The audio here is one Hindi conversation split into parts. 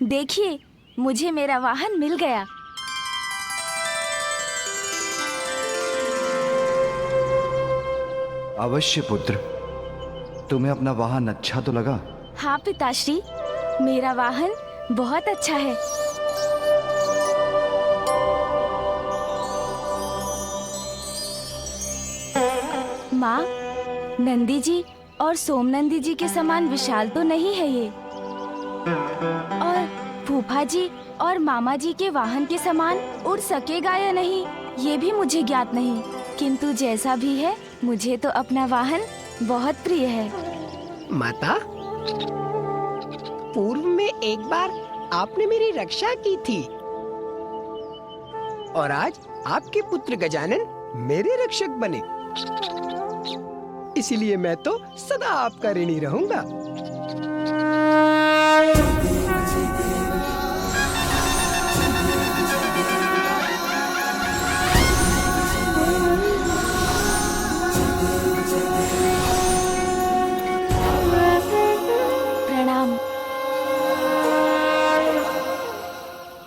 देखिए, मुझे मेरा वाहन मिल गया। अवश्य पुत्र, तुम्हें अपना वाहन अच्छा तो लगा? हाँ पिताश्री, मेरा वाहन बहुत अच्छा है। माँ, नंदी जी और सोमनंदी जी के समान विशाल तो नहीं है ये, और फूफा जी और मामा जी के वाहन के समान उड़ सकेगा या नहीं ये भी मुझे ज्ञात नहीं, किंतु जैसा भी है मुझे तो अपना वाहन बहुत प्रिय है। माता, पूर्व में एक बार आपने मेरी रक्षा की थी और आज आपके पुत्र गजानन मेरे रक्षक बने। इसीलिए मैं तो सदा आपका ऋणी रहूंगा। प्रणाम।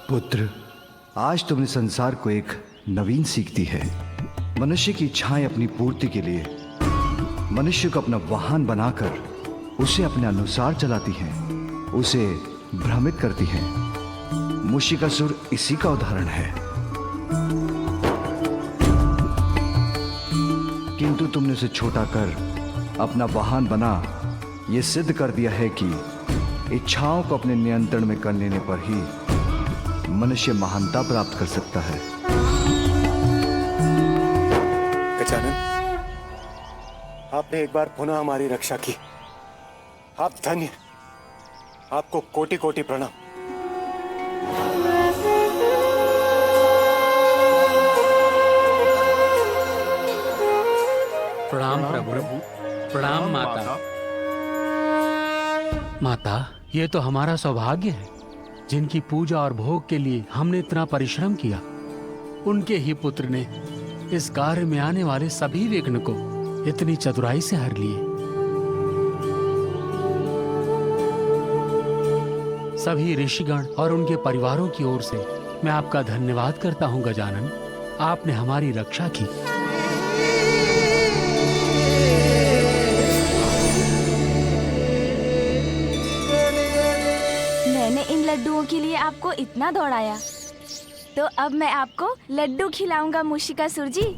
पुत्र, आज तुमने संसार को एक नवीन सीख दी है। मनुष्य की इच्छाएं अपनी पूर्ति के लिए मनुष्य को अपना वाहन बनाकर उसे अपने अनुसार चलाती हैं, उसे भ्रमित करती हैं। मूषिकासुर इसी का उदाहरण है। किंतु तुमने उसे छोटा कर अपना वाहन बना यह सिद्ध कर दिया है कि इच्छाओं को अपने नियंत्रण में कर लेने पर ही मनुष्य महानता प्राप्त कर सकता है। गजानन, आपने एक बार पुनः हमारी रक्षा की। आप धन्य। आपको कोटि कोटि प्रणाम। प्रणाम प्रभु। प्रणाम माता। माता, ये तो हमारा सौभाग्य है जिनकी पूजा और भोग के लिए हमने इतना परिश्रम किया। उनके ही पुत्र ने इस कार्य में आने वाले सभी विघ्न को इतनी चतुराई से हर लिए। सभी ऋषिगण और उनके परिवारों की ओर से मैं आपका धन्यवाद करता हूँ गजानन। आपने हमारी रक्षा की। मैंने इन लड्डुओं के लिए आपको इतना दौड़ाया, तो अब मैं आपको लड्डू खिलाऊंगा मूषिकासुर जी।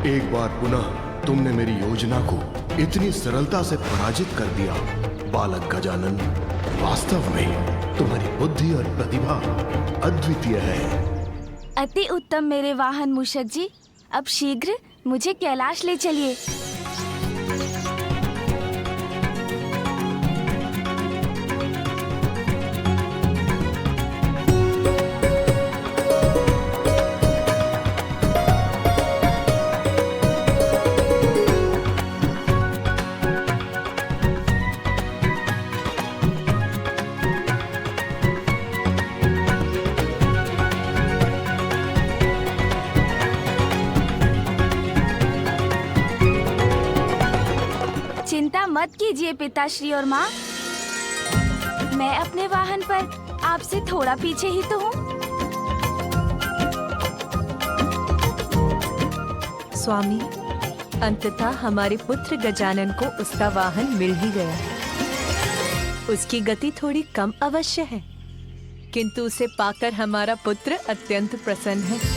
एक बार पुनः तुमने मेरी योजना को इतनी सरलता से पराजित कर दिया। बालक गजानन, वास्तव में तुम्हारी बुद्धि और प्रतिभा अद्वितीय है। अति उत्तम मेरे वाहन मूषक जी। अब शीघ्र मुझे कैलाश ले चलिए। चिंता मत कीजिए पिताश्री और माँ, मैं अपने वाहन पर आपसे थोड़ा पीछे ही तो हूँ। स्वामी, अंततः हमारे पुत्र गजानन को उसका वाहन मिल ही गया। उसकी गति थोड़ी कम अवश्य है, किंतु उसे पाकर हमारा पुत्र अत्यंत प्रसन्न है।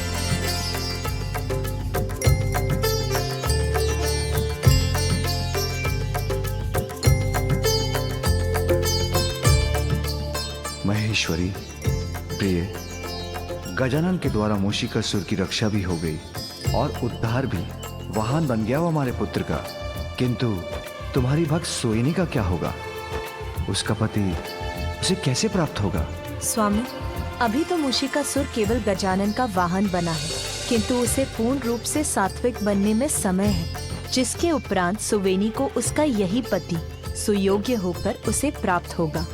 ईश्वरी, प्रिय, गजानन के द्वारा मूषिकासुर की रक्षा भी हो गई और उद्धार भी। वाहन बन गया वो हमारे पुत्र का। किंतु तुम्हारी भक्त सोइनी का क्या होगा? उसका पति उसे कैसे प्राप्त होगा? स्वामी, अभी तो मूषिकासुर केवल गजानन का वाहन बना है, किंतु उसे पूर्ण रूप से सात्विक बनने में समय है, जिसके उपरांत सुवेनी को उसका यही पति सुयोग्य होकर उसे प्राप्त होगा।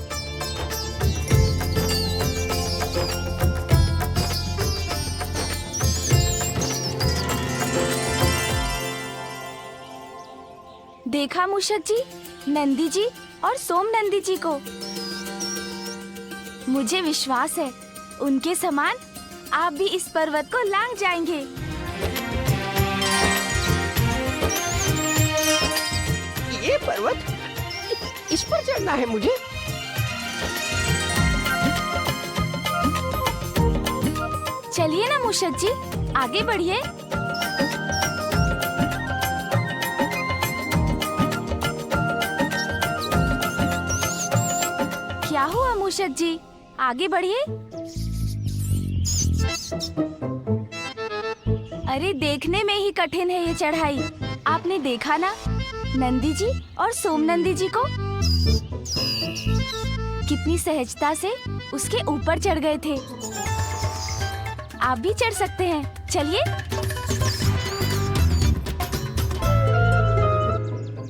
देखा मूषक जी, नंदी जी और सोम नंदी जी को। मुझे विश्वास है उनके समान आप भी इस पर्वत को लांघ जाएंगे। ये पर्वत, इस पर चढ़ना है मुझे? चलिए ना मूषक जी, आगे बढ़िए। क्या हुआ मूषक जी, आगे बढ़िए। अरे देखने में ही कठिन है ये चढ़ाई। आपने देखा ना नंदी जी और सोम नंदी जी को, कितनी सहजता से उसके ऊपर चढ़ गए थे। आप भी चढ़ सकते हैं, चलिए।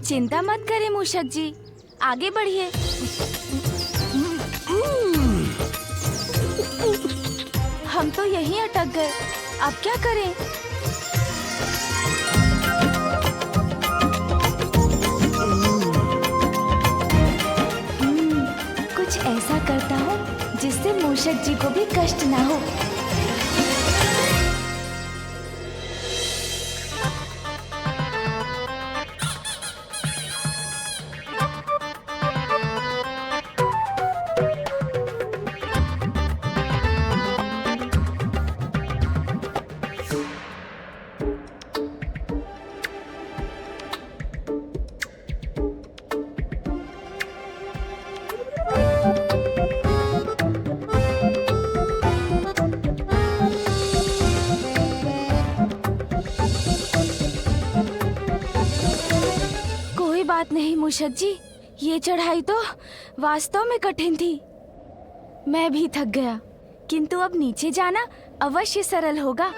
चिंता मत करें मूषक जी, आगे बढ़िए। हम तो यहीं अटक गए, अब क्या करें? कुछ ऐसा करता हूँ जिससे मूषक जी को भी कष्ट ना हो। बात नहीं मूषक जी, ये चढ़ाई तो वास्तव में कठिन थी। मैं भी थक गया, किंतु अब नीचे जाना अवश्य सरल होगा।